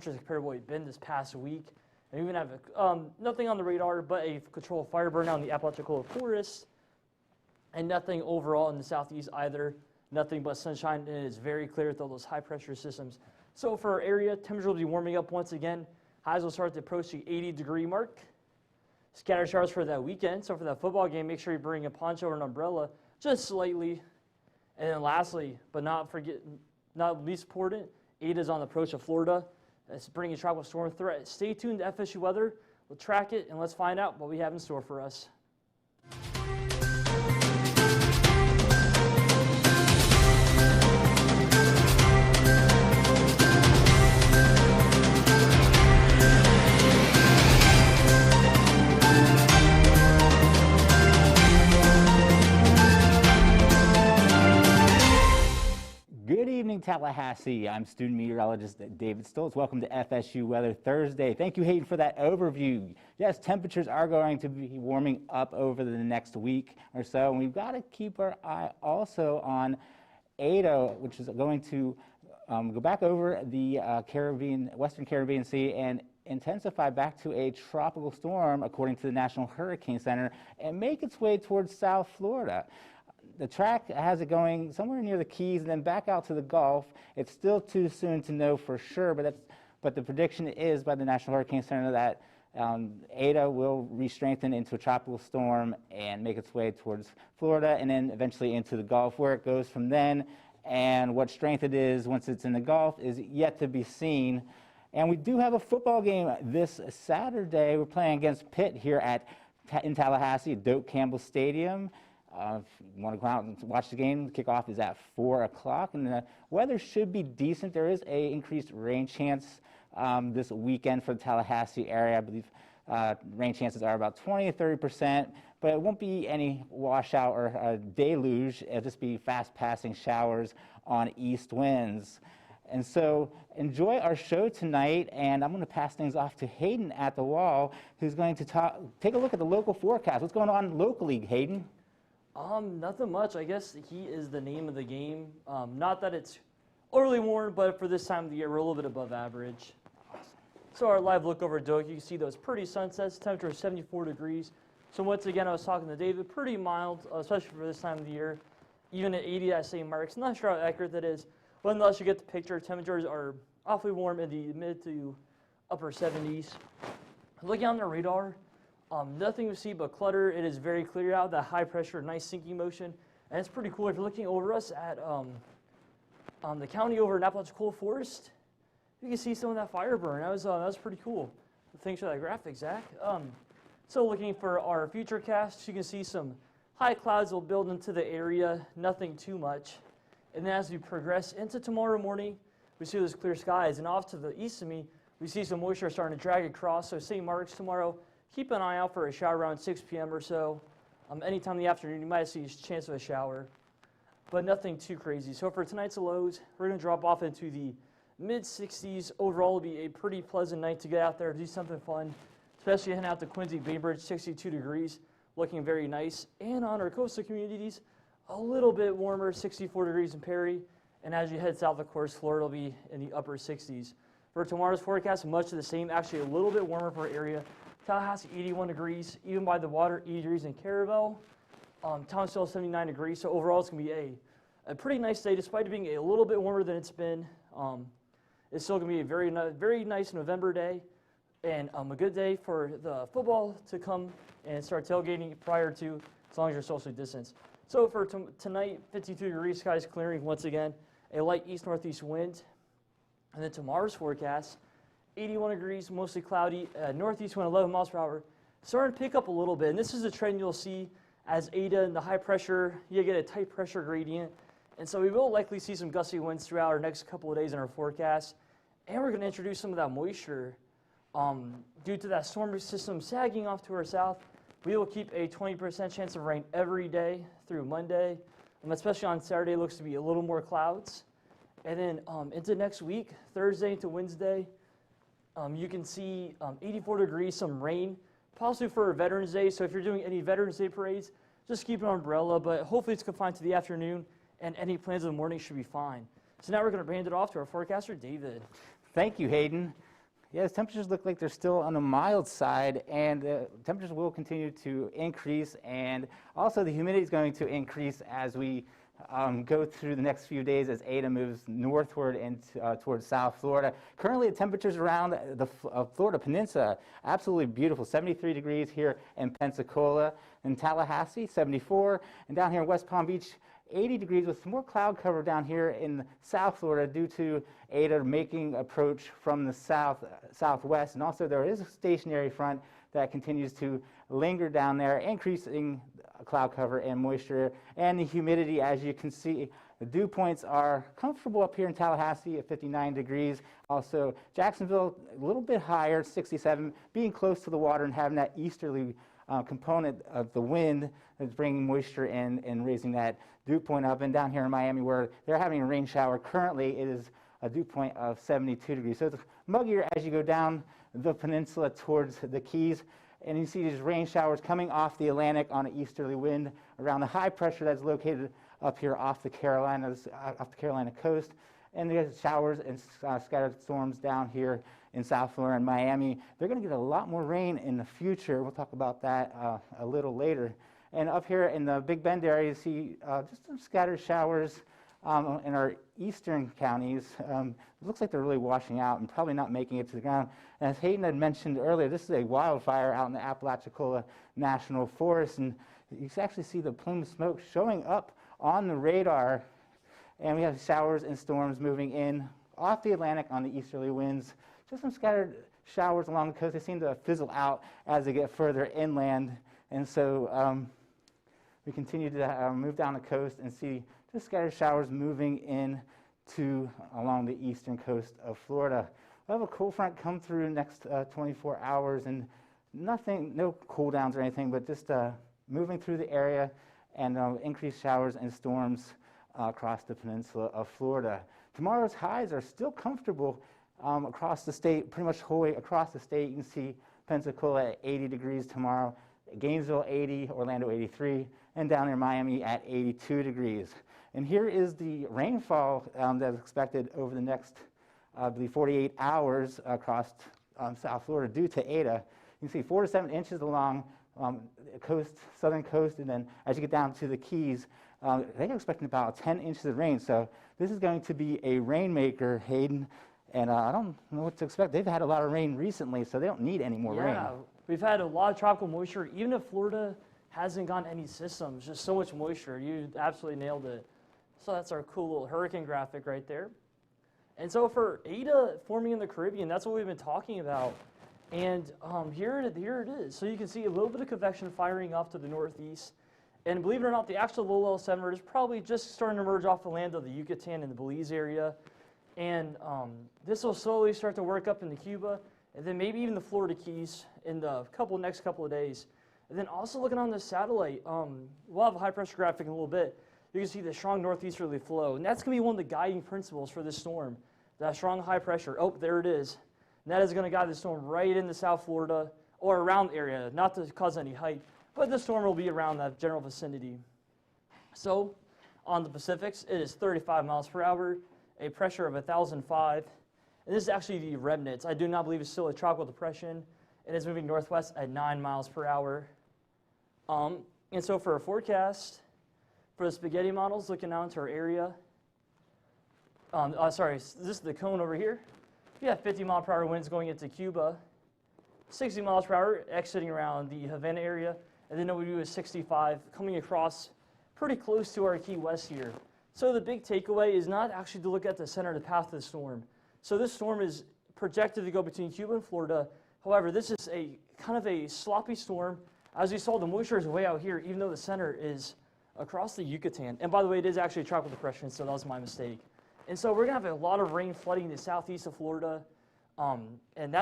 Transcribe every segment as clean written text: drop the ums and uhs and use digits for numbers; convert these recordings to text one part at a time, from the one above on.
compared to what we've been this past week. And we even have nothing on the radar but a controlled fire burn out in the Apalachicola Forest, and nothing overall in the southeast either. Nothing but sunshine, and it is very clear with all those high pressure systems. So for our area, temperature will be warming up once again. Highs will start to approach the 80-degree mark. Scattered showers for that weekend. So for that football game, make sure you bring a poncho or an umbrella just slightly. And then lastly, but not least important, Ada is on the approach of Florida. It's bringing a tropical storm threat. Stay tuned to FSU weather. We'll track it, and let's find out what we have in store for us. Good evening, Tallahassee. I'm student meteorologist David Stoltz. Welcome to FSU Weather Thursday. Thank you, Hayden, for that overview. Yes, temperatures are going to be warming up over the next week or so, and we've got to keep our eye also on Ada, which is going to go back over the Western Caribbean Sea and intensify back to a tropical storm, according to the National Hurricane Center, and make its way towards South Florida. The track has it going somewhere near the Keys and then back out to the Gulf. It's still too soon to know for sure, but the prediction is by the National Hurricane Center that Ada will re-strengthen into a tropical storm and make its way towards Florida and then eventually into the Gulf. Where it goes from then and what strength it is once it's in the Gulf is yet to be seen. And we do have a football game this Saturday. We're playing against Pitt here in Tallahassee at Doak Campbell Stadium. If you want to go out and watch the game, kickoff is at 4 o'clock, and the weather should be decent. There is an increased rain chance this weekend for the Tallahassee area. I believe rain chances are about 20 to 30%, but it won't be any washout or a deluge. It'll just be fast-passing showers on east winds. And so enjoy our show tonight, and I'm going to pass things off to Hayden at the wall, who's going to take a look at the local forecast. What's going on locally, Hayden? Nothing much. I guess the heat is the name of the game. Not that it's overly warm, but for this time of the year, we're a little bit above average. So our live look over Doak, you can see those pretty sunsets. Temperature is 74 degrees. So once again, I was talking to David, pretty mild, especially for this time of the year. Even at 80 at St. Mark's, not sure how accurate that is. But unless you get the picture, temperatures are awfully warm in the mid to upper 70s. Looking on the radar, nothing to see but clutter. It is very clear out, that high pressure, nice sinking motion. And it's pretty cool. If you're looking over us at the county over in Apalachicola Forest, you can see some of that fire burn. That was pretty cool. Thanks for that graphic, Zach. So looking for our future casts, you can see some high clouds will build into the area, nothing too much. And then as we progress into tomorrow morning, we see those clear skies. And off to the east of me, we see some moisture starting to drag across. So St. Mark's tomorrow, keep an eye out for a shower around 6 p.m. or so. Anytime in the afternoon, you might see a chance of a shower, but nothing too crazy. So for tonight's lows, we're going to drop off into the mid-60s. Overall, it'll be a pretty pleasant night to get out there, do something fun, especially heading out to Quincy, Bainbridge, 62 degrees, looking very nice. And on our coastal communities, a little bit warmer, 64 degrees in Perry. And as you head south, of course, Florida will be in the upper 60s. For tomorrow's forecast, much of the same, actually a little bit warmer for our area. Tallahassee, 81 degrees, even by the water, 80 degrees in Caravel. Townsville, 79 degrees. So overall, it's going to be a pretty nice day, despite it being a little bit warmer than it's been. It's still going to be a very nice November day, and a good day for the football to come and start tailgating prior to, as long as you're socially distanced. So for tonight, 52 degrees, skies clearing once again, a light east-northeast wind. And then tomorrow's forecast, 81 degrees, mostly cloudy, northeast wind 11 miles per hour. Starting to pick up a little bit, and this is a trend you'll see as Ada and the high pressure, you get a tight pressure gradient. And so we will likely see some gusty winds throughout our next couple of days in our forecast. And we're going to introduce some of that moisture. Due to that storm system sagging off to our south, we will keep a 20% chance of rain every day through Monday. Especially on Saturday, it looks to be a little more clouds. And then into next week, Thursday into Wednesday, you can see 84 degrees, some rain, possibly for Veterans Day. So if you're doing any Veterans Day parades, just keep an umbrella, but hopefully it's confined to the afternoon, and any plans in the morning should be fine. So now we're going to hand it off to our forecaster, David. Thank you, Hayden. Yes, temperatures look like they're still on the mild side, and temperatures will continue to increase, and also the humidity is going to increase as we go through the next few days as Ada moves northward and towards South Florida. Currently, the temperatures around the Florida Peninsula, absolutely beautiful, 73 degrees here in Pensacola. In Tallahassee, 74, and down here in West Palm Beach, 80 degrees with some more cloud cover down here in South Florida due to Ada making approach from the southwest, and also there is a stationary front that continues to linger down there, increasing cloud cover and moisture and the humidity. As you can see, the dew points are comfortable up here in Tallahassee at 59 degrees. Also, Jacksonville a little bit higher, 67, being close to the water and having that easterly component of the wind that's bringing moisture in and raising that dew point up. And down here in Miami, where they're having a rain shower, currently it is a dew point of 72 degrees. So it's muggier as you go down the peninsula towards the Keys. And you see these rain showers coming off the Atlantic on an easterly wind around the high pressure that's located up here off the Carolina coast. And there's showers and scattered storms down here in South Florida and Miami. They're going to get a lot more rain in the future. We'll talk about that a little later. And up here in the Big Bend area, you see just some scattered showers in our eastern counties. It looks like they're really washing out and probably not making it to the ground. And as Hayden had mentioned earlier, this is a wildfire out in the Apalachicola National Forest, and you can actually see the plume of smoke showing up on the radar. And we have showers and storms moving in off the Atlantic on the easterly winds. Just some scattered showers along the coast. They seem to fizzle out as they get further inland. And so we continue to move down the coast and see just scattered showers moving in along the eastern coast of Florida. We'll have a cool front come through the next 24 hours, and no cool downs or anything, but just moving through the area and increased showers and storms across the peninsula of Florida. Tomorrow's highs are still comfortable across the state, pretty much whole way across the state. You can see Pensacola at 80 degrees tomorrow, Gainesville 80, Orlando 83, and down in Miami at 82 degrees. And here is the rainfall that is expected over the next, I believe, 48 hours across South Florida due to Ada. You can see 4 to 7 inches along the southern coast, and then as you get down to the Keys, they're expecting about 10 inches of rain. So this is going to be a rainmaker, Hayden, and I don't know what to expect. They've had a lot of rain recently, so they don't need any more rain. Yeah, we've had a lot of tropical moisture. Even if Florida hasn't gotten any systems, just so much moisture. You absolutely nailed it. So that's our cool little hurricane graphic right there. And so for Ada forming in the Caribbean, that's what we've been talking about. And here it is. So you can see a little bit of convection firing off to the northeast. And believe it or not, the actual low level center is probably just starting to emerge off the land of the Yucatan and the Belize area. And this will slowly start to work up into Cuba, and then maybe even the Florida Keys in the next couple of days. And then also looking on the satellite, we'll have a high pressure graphic in a little bit. You can see the strong northeasterly flow, and that's going to be one of the guiding principles for this storm, that strong high pressure. Oh, there it is. And that is going to guide the storm right into South Florida or around the area, not to cause any height, but the storm will be around that general vicinity. So on the Pacifics, it is 35 miles per hour, a pressure of 1,005. And this is actually the remnants. I do not believe it's still a tropical depression. It is moving northwest at 9 miles per hour. And so for a forecast, for the spaghetti models, looking out into our area, this is the cone over here. We have 50 mile per hour winds going into Cuba, 60 miles per hour exiting around the Havana area, and then what we do is 65 coming across pretty close to our Key West here. So the big takeaway is not actually to look at the center of the path of the storm. So this storm is projected to go between Cuba and Florida. However, this is a kind of a sloppy storm. As we saw, the moisture is way out here, even though the center is across the Yucatan. And by the way, it is actually a tropical depression, so that was my mistake. And so we're going to have a lot of rain flooding the southeast of Florida. And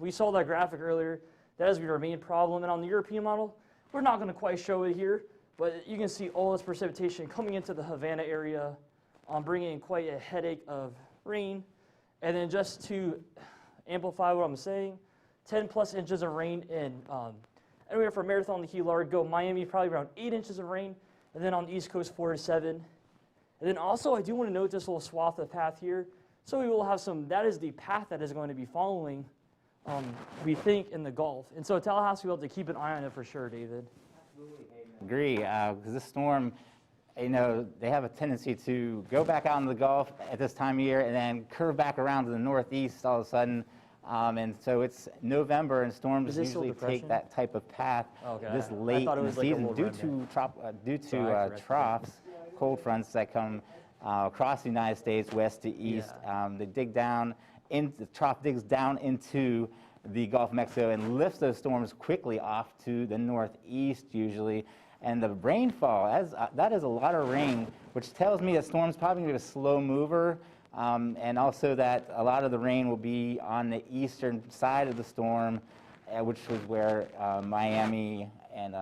we saw that graphic earlier. That is our main problem. And on the European model, we're not going to quite show it here, but you can see all this precipitation coming into the Havana area, bringing in quite a headache of rain. And then just to amplify what I'm saying, 10 plus inches of rain in anywhere from Marathon to Key Largo, Miami, probably around 8 inches of rain. And then on the East Coast, 4 to 7. And then also, I do want to note this little swath of path here. So we will have that is the path that is going to be following we think, in the Gulf. And so Tallahassee will have to keep an eye on it for sure, David. Agree, because this storm, you know, they have a tendency to go back out in the Gulf at this time of year and then curve back around to the northeast all of a sudden. And so it's November, and storms usually take that type of path this late in the season due to troughs, cold fronts that come across the United States, west to east. They dig down, the trough digs down into the Gulf of Mexico and lifts those storms quickly off to the northeast usually. And the rainfall, that is a lot of rain, which tells me that storm's probably going to be a slow mover, and also that a lot of the rain will be on the eastern side of the storm, which is where Miami and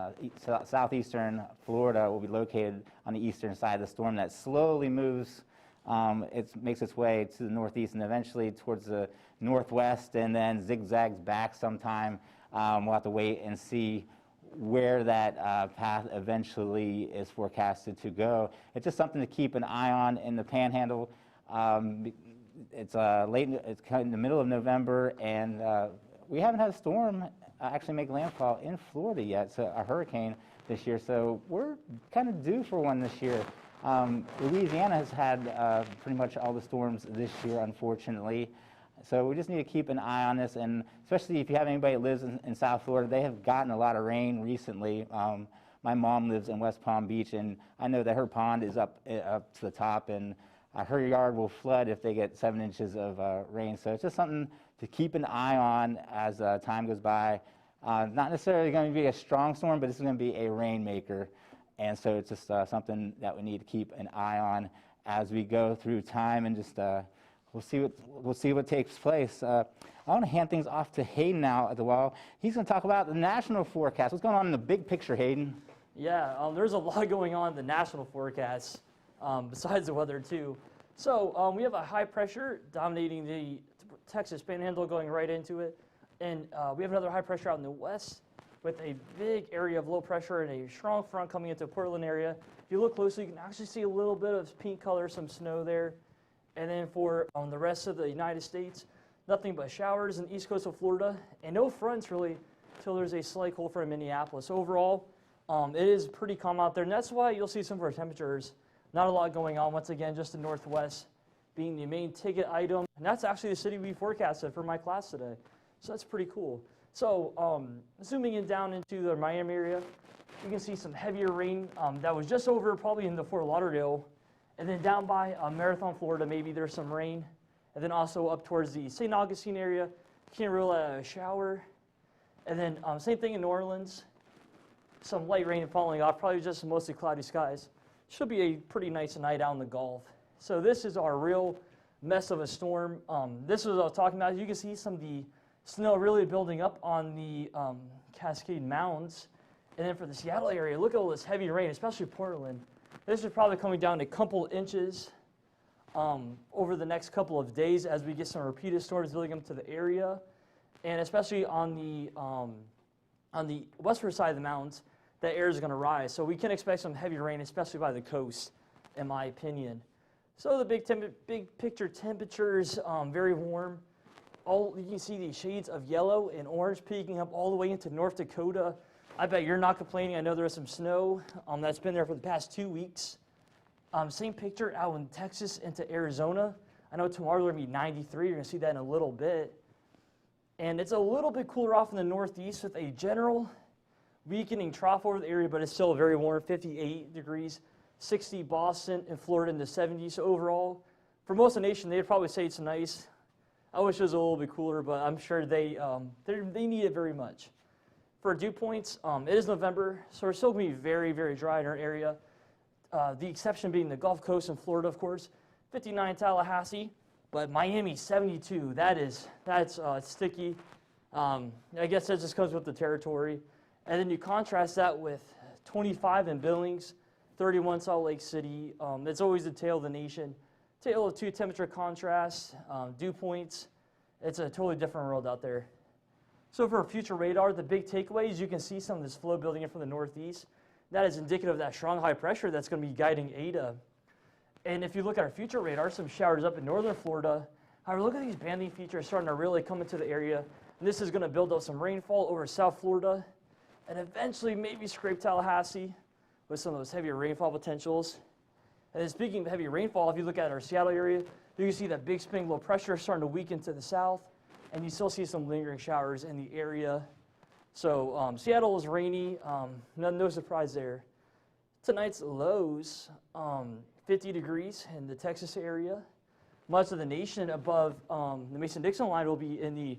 southeastern Florida will be located on the eastern side of the storm. That slowly moves, it makes its way to the northeast and eventually towards the northwest, and then zigzags back sometime. We'll have to wait and see where that path eventually is forecasted to go. It's just something to keep an eye on in the Panhandle. It's it's kind of in the middle of November, and we haven't had a storm actually make landfall in Florida yet, so a hurricane this year. So we're kind of due for one this year. Louisiana has had pretty much all the storms this year, unfortunately. So we just need to keep an eye on this, and especially if you have anybody that lives in South Florida, they have gotten a lot of rain recently. My mom lives in West Palm Beach, and I know that her pond is up to the top, and her yard will flood if they get 7 inches of rain. So it's just something to keep an eye on as time goes by. Not necessarily going to be a strong storm, but it's going to be a rainmaker. And so it's just something that we need to keep an eye on as we go through time, and just we'll see what takes place. I want to hand things off to Hayden now at the wall. He's going to talk about the national forecast. What's going on in the big picture, Hayden? Yeah, there's a lot going on in the national forecast besides the weather too. So we have a high pressure dominating the Texas Panhandle, going right into it, and we have another high pressure out in the west with a big area of low pressure and a strong front coming into Portland area. If you look closely, you can actually see a little bit of pink color, some snow there. And then for the rest of the United States, nothing but showers in the east coast of Florida, and no fronts really until there's a slight cold front in Minneapolis. Overall, it is pretty calm out there, and that's why you'll see some of our temperatures. Not a lot going on. Once again, just the northwest being the main ticket item, and that's actually the city we forecasted for my class today. So that's pretty cool. So zooming in down into the Miami area, you can see some heavier rain that was just over probably into Fort Lauderdale. And then down by Marathon, Florida, maybe there's some rain. And then also up towards the St. Augustine area, can't rule out a shower. And then same thing in New Orleans, some light rain falling off, probably just mostly cloudy skies. Should be a pretty nice night out in the Gulf. So this is our real mess of a storm. This is what I was talking about. You can see some of the snow really building up on the Cascade Mounds. And then for the Seattle area, look at all this heavy rain, especially Portland. This is probably coming down a couple inches over the next couple of days as we get some repeated storms building up to the area, and especially on the western side of the mountains, that air is going to rise. So we can expect some heavy rain, especially by the coast, in my opinion. So the big picture temperatures, very warm. You can see the shades of yellow and orange peaking up all the way into North Dakota. I bet you're not complaining. I know there's some snow that's been there for the past 2 weeks. Same picture out in Texas into Arizona. I know tomorrow we're going to be 93. You're going to see that in a little bit. And it's a little bit cooler off in the northeast with a general weakening trough over the area, but it's still very warm, 58 degrees, 60 Boston and Florida in the 70s. So overall, for most of the nation, they'd probably say it's nice. I wish it was a little bit cooler, but I'm sure they need it very much. For dew points, it is November, so we're still going to be very, very dry in our area. The exception being the Gulf Coast and Florida, of course. 59 Tallahassee, but Miami 72. That's sticky. I guess that just comes with the territory. And then you contrast that with 25 in Billings, 31 Salt Lake City. It's always the tail of the nation. Tale of two temperature contrasts, dew points. It's a totally different world out there. So for future radar, the big takeaway is you can see some of this flow building in from the northeast. That is indicative of that strong high pressure that's going to be guiding Ada. And if you look at our future radar, some showers up in northern Florida. However, look at these banding features starting to really come into the area. And this is going to build up some rainfall over South Florida and eventually maybe scrape Tallahassee with some of those heavier rainfall potentials. And then speaking of heavy rainfall, if you look at our Seattle area, you can see that big spring low pressure starting to weaken to the south, and you still see some lingering showers in the area. So Seattle is rainy, no surprise there. Tonight's lows, 50 degrees in the Texas area. Much of the nation above the Mason-Dixon line will be in the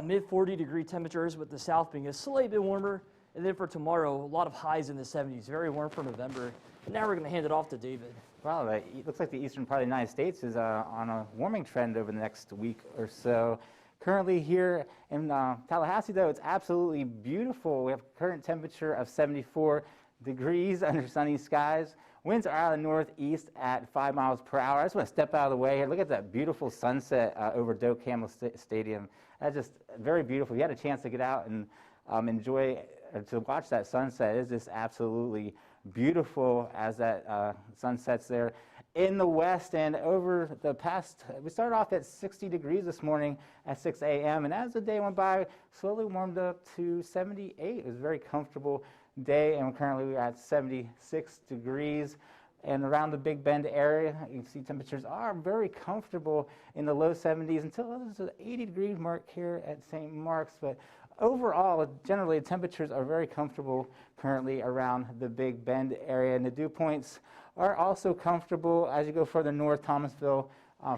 mid 40 degree temperatures, with the south being a slightly bit warmer. And then for tomorrow, a lot of highs in the 70s, very warm for November. And now we're going to hand it off to David. Wow, it looks like the eastern part of the United States is on a warming trend over the next week or so. Currently here in Tallahassee, though, it's absolutely beautiful. We have a current temperature of 74 degrees under sunny skies. Winds are out of the northeast at 5 miles per hour. I just want to step out of the way here. Look at that beautiful sunset over Doak Campbell Stadium. That's just very beautiful. If you had a chance to get out and enjoy, to watch that sunset, it's just absolutely beautiful as that sun sets there. In the west and over the past, we started off at 60 degrees this morning at 6 a.m. and as the day went by, slowly warmed up to 78. It was a very comfortable day, and currently we're at 76 degrees. And around the Big Bend area, you can see temperatures are very comfortable in the low 70s until there's an 80 degree mark here at St. Mark's. But overall, generally, temperatures are very comfortable currently around the Big Bend area. And the dew points are also comfortable as you go further north. Thomasville,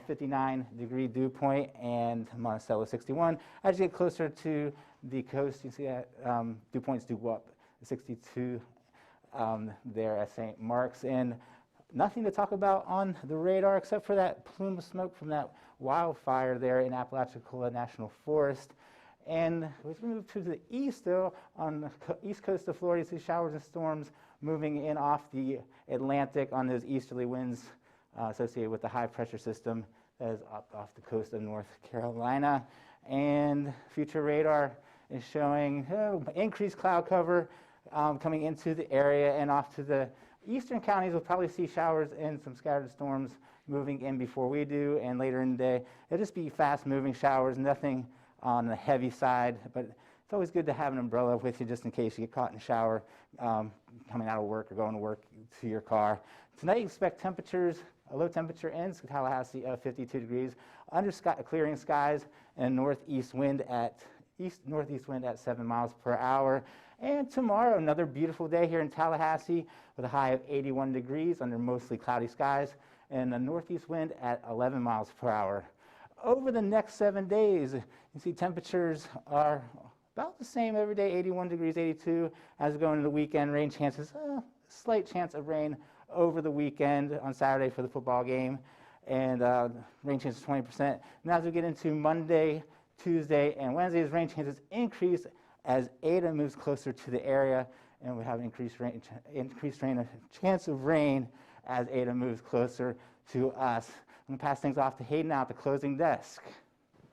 59 degree dew point, and Monticello, 61. As you get closer to the coast, you see that dew points do go up 62 there at St. Mark's. And nothing to talk about on the radar except for that plume of smoke from that wildfire there in Apalachicola National Forest. And as we move to the east, though, on the east coast of Florida, you see showers and storms moving in off the Atlantic on those easterly winds associated with the high pressure system that is up off the coast of North Carolina. And future radar is showing increased cloud cover coming into the area, and off to the eastern counties we'll probably see showers and some scattered storms moving in before we do, and later in the day it'll just be fast moving showers, nothing on the heavy side, but it's always good to have an umbrella with you just in case you get caught in the shower coming out of work or going to work to your car. Tonight you expect temperatures, a low temperature in Tallahassee of 52 degrees, under clearing skies, and northeast wind at 7 miles per hour. And tomorrow, another beautiful day here in Tallahassee with a high of 81 degrees under mostly cloudy skies, and a northeast wind at 11 miles per hour. Over the next 7 days, you see temperatures are about the same every day, 81 degrees, 82. As we go into the weekend, rain chances, slight chance of rain over the weekend on Saturday for the football game, and rain chances 20%. Now as we get into Monday, Tuesday, and Wednesday's rain chances increase as Ada moves closer to the area, and we have increased rain, chance of rain as Ada moves closer to us. I'm going to pass things off to Hayden now at the closing desk.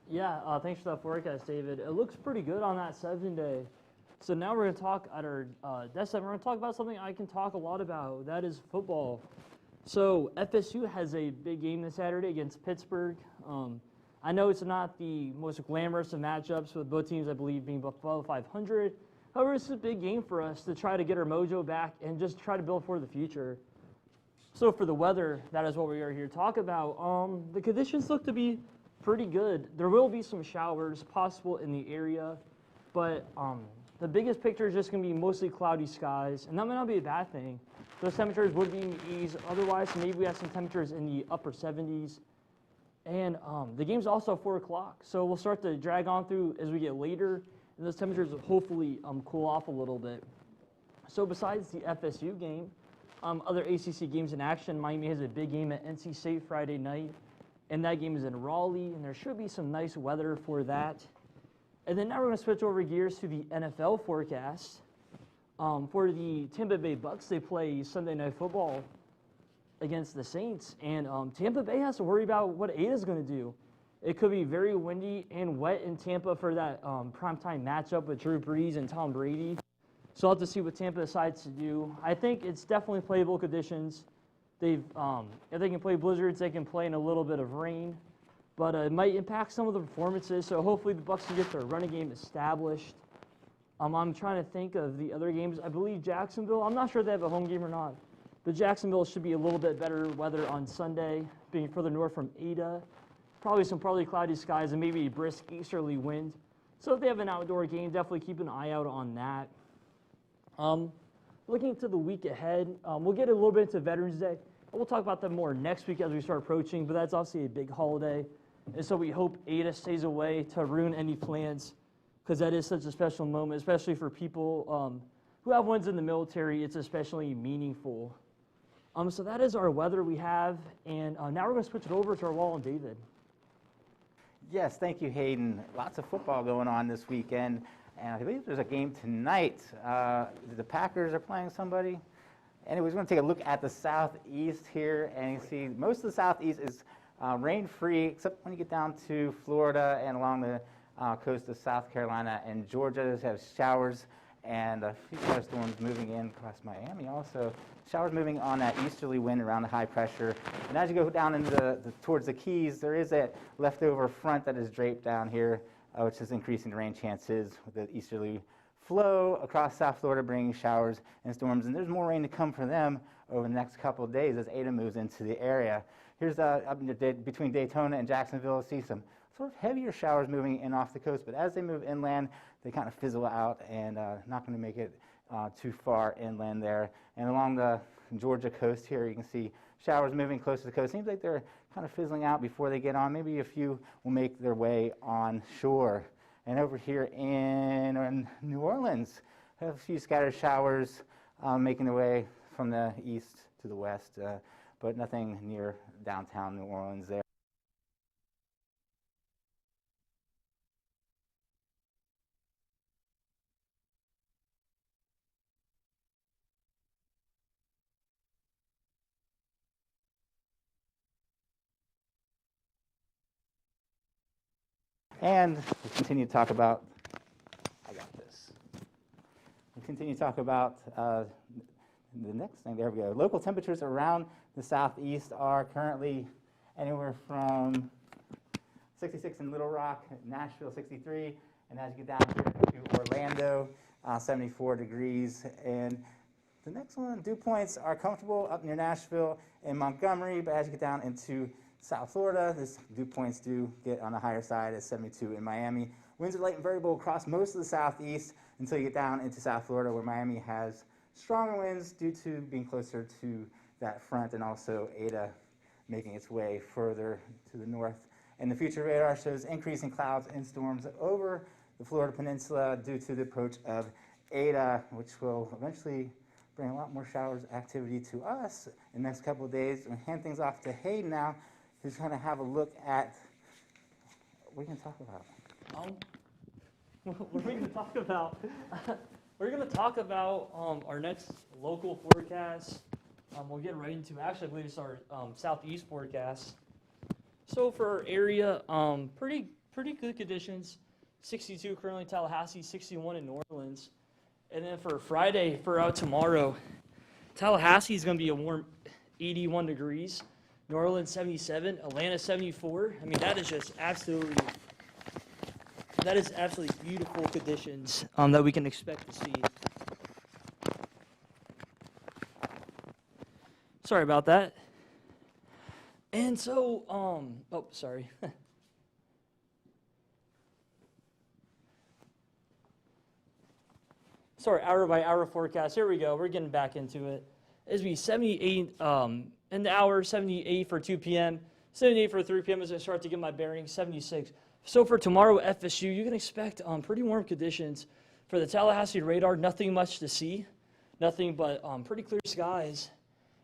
Yeah, thanks for that forecast, David. It looks pretty good on that 7-day. So now we're going to talk at our desk. We're going to talk about something I can talk a lot about. That is football. So FSU has a big game this Saturday against Pittsburgh. I know it's not the most glamorous of matchups, with both teams, I believe, being above 500. However, it's a big game for us to try to get our mojo back and just try to build for the future. So for the weather, that is what we are here to talk about. The conditions look to be pretty good. There will be some showers possible in the area, but the biggest picture is just going to be mostly cloudy skies, and that might not be a bad thing. Those temperatures would be in the 80s. Otherwise, maybe we have some temperatures in the upper 70s. And the game's also 4 o'clock, so we'll start to drag on through as we get later, and those temperatures will hopefully cool off a little bit. So besides the FSU game, other ACC games in action, Miami has a big game at NC State Friday night, and that game is in Raleigh, and there should be some nice weather for that. And then now we're going to switch over gears to the NFL forecast. For the Tampa Bay Bucks, they play Sunday Night Football against the Saints, and Tampa Bay has to worry about what Ada's going to do. It could be very windy and wet in Tampa for that primetime matchup with Drew Brees and Tom Brady. So I'll have to see what Tampa decides to do. I think it's definitely playable conditions. If they can play blizzards, they can play in a little bit of rain. but it might impact some of the performances. So hopefully the Bucs can get their running game established. I'm trying to think of the other games. I believe Jacksonville, I'm not sure if they have a home game or not, but Jacksonville should be a little bit better weather on Sunday, being further north from Ada. Probably some partly cloudy skies and maybe a brisk easterly wind. So if they have an outdoor game, definitely keep an eye out on that. Looking to the week ahead, we'll get a little bit into Veterans Day. We'll talk about that more next week as we start approaching, but that's obviously a big holiday. And so we hope Ada stays away to ruin any plans, because that is such a special moment, especially for people who have ones in the military. It's especially meaningful. So that is our weather we have, and now we're going to switch it over to our wall and David. Yes, thank you, Hayden. Lots of football going on this weekend, and I believe there's a game tonight. The Packers are playing somebody. Anyways, we're going to take a look at the southeast here, and you see most of the southeast is rain-free, except when you get down to Florida and along the coast of South Carolina and Georgia. They have showers and a few thunderstorms moving in across Miami also. Showers moving on that easterly wind around the high pressure. And as you go down into towards the Keys, there is a leftover front that is draped down here, which is increasing the rain chances with the easterly flow across South Florida, bringing showers and storms. And there's more rain to come for them over the next couple of days as Ada moves into the area. Here's up between Daytona and Jacksonville. See some sort of heavier showers moving in off the coast, but as they move inland, they kind of fizzle out and not going to make it too far inland there. And along the Georgia coast here, you can see showers moving close to the coast. Seems like they're kind of fizzling out before they get on. Maybe a few will make their way on shore. And over here in New Orleans, have a few scattered showers making their way from the east to the west, but nothing near downtown New Orleans there. And we continue to talk about, We continue to talk about the next thing. There we go. Local temperatures around the southeast are currently anywhere from 66 in Little Rock, Nashville 63, and as you get down here to Orlando, 74 degrees. And the next one, dew points are comfortable up near Nashville and Montgomery, but as you get down into South Florida, this dew points do get on the higher side at 72 in Miami. Winds are light and variable across most of the southeast until you get down into South Florida, where Miami has stronger winds due to being closer to that front and also Ada making its way further to the north. And the future radar shows increasing clouds and storms over the Florida Peninsula due to the approach of Ada, which will eventually bring a lot more showers activity to us in the next couple of days. I'm going to hand things off to Hayden now, who's going to have a look at what we can talk about. What are we going to talk about? We're going to talk about our next local forecast. We'll get right into, actually, I believe it's our southeast forecast. So for our area, pretty good conditions. 62 currently Tallahassee, 61 in New Orleans. And then for Friday, for out tomorrow, Tallahassee is going to be a warm 81 degrees. New Orleans 77, Atlanta 74. I mean, that is absolutely beautiful conditions that we can expect to see. Sorry about that. And so, oh, sorry. Sorry, hour by hour forecast. Here we go. We're getting back into it. It's going to be 78 in the hour, 78 for 2 p.m., 78 for 3 p.m. as I start to get my bearings, 76. So for tomorrow at FSU, you can expect pretty warm conditions. For the Tallahassee radar, nothing much to see. Nothing but pretty clear skies.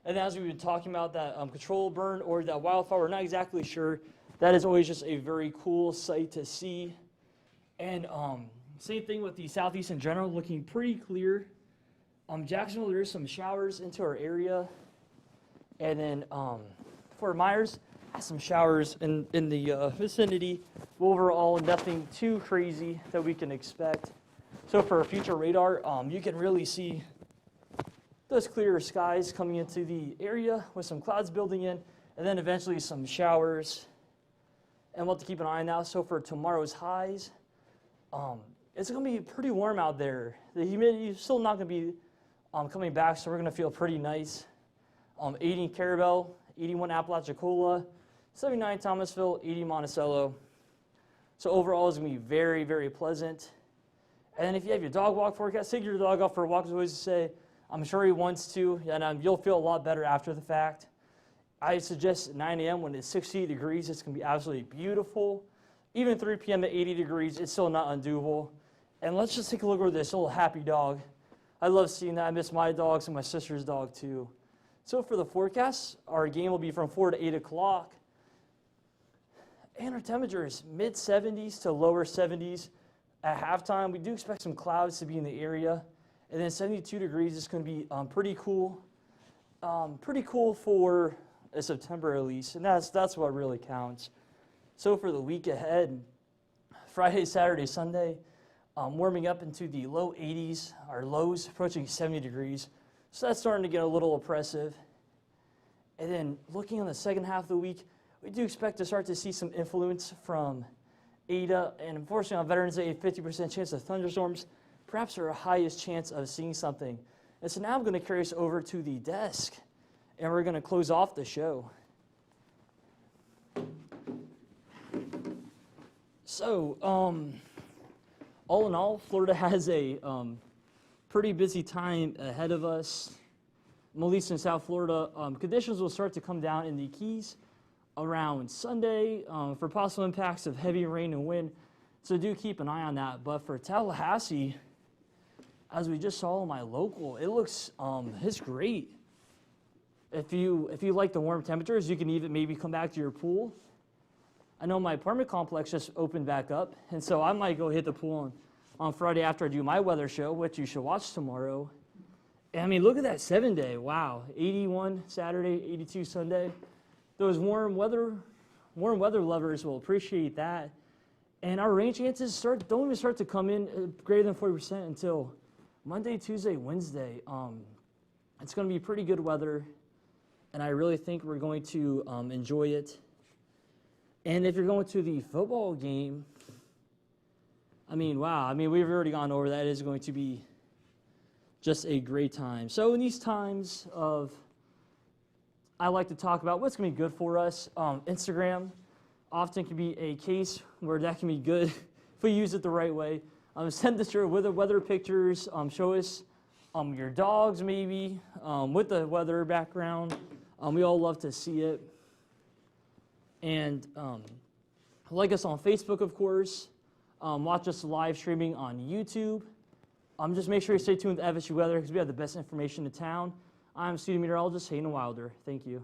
And as we've been talking about that control burn or that wildfire, we're not exactly sure. That is always just a very cool sight to see. And same thing with the southeast in general, looking pretty clear. Jacksonville, there's some showers into our area. And then Fort Myers has some showers in the vicinity. Overall, nothing too crazy that we can expect. So for future radar, you can really see those clearer skies coming into the area with some clouds building in, and then eventually some showers. and we'll have to keep an eye on that. So for tomorrow's highs, it's going to be pretty warm out there. The humidity is still not going to be coming back, so we're going to feel pretty nice. 80 Carabel, 81 Apalachicola, 79 Thomasville, 80 Monticello. So overall, it's going to be very, very pleasant. And then if you have your dog walk forecast, take your dog out for a walk, as I always say. I'm sure he wants to, and you'll feel a lot better after the fact. I suggest 9 a.m. when it's 60 degrees, it's going to be absolutely beautiful. Even 3 p.m. at 80 degrees, it's still not undoable. And let's just take a look at this little happy dog. I love seeing that. I miss my dogs and my sister's dog too. So for the forecast, our game will be from 4 to 8 o'clock. And our temperature is mid-70s to lower 70s. At halftime, we do expect some clouds to be in the area. And then 72 degrees is going to be pretty cool. Pretty cool for September at least. And that's what really counts. So for the week ahead, Friday, Saturday, Sunday, warming up into the low 80s. Our lows approaching 70 degrees. So that's starting to get a little oppressive. And then looking on the second half of the week, we do expect to start to see some influence from Ada. And unfortunately on Veterans Day, a 50% chance of thunderstorms, perhaps our highest chance of seeing something. And so now I'm going to carry us over to the desk, and we're going to close off the show. So, all in all, Florida has a pretty busy time ahead of us. At least in South Florida, conditions will start to come down in the Keys around Sunday for possible impacts of heavy rain and wind. So do keep an eye on that. But for Tallahassee, as we just saw in my local, it looks it's great. If you like the warm temperatures, you can even maybe come back to your pool. I know my apartment complex just opened back up, and so I might go hit the pool on Friday after I do my weather show, which you should watch tomorrow. And I mean, look at that 7-day. Wow, 81 Saturday, 82 Sunday. Those warm weather lovers will appreciate that. And our rain chances don't even start to come in greater than 40% until Monday, Tuesday, Wednesday. It's going to be pretty good weather, and I really think we're going to enjoy it. And if you're going to the football game, I mean, wow. I mean, we've already gone over that. It is going to be just a great time. So in these times I like to talk about what's going to be good for us. Instagram often can be a case where that can be good if we use it the right way. Send us your weather pictures. Show us your dogs maybe with the weather background. We all love to see it. And like us on Facebook, of course. Watch us live streaming on YouTube. Just make sure you stay tuned with FSU Weather because we have the best information in town. I'm student meteorologist Hayden Wilder. Thank you.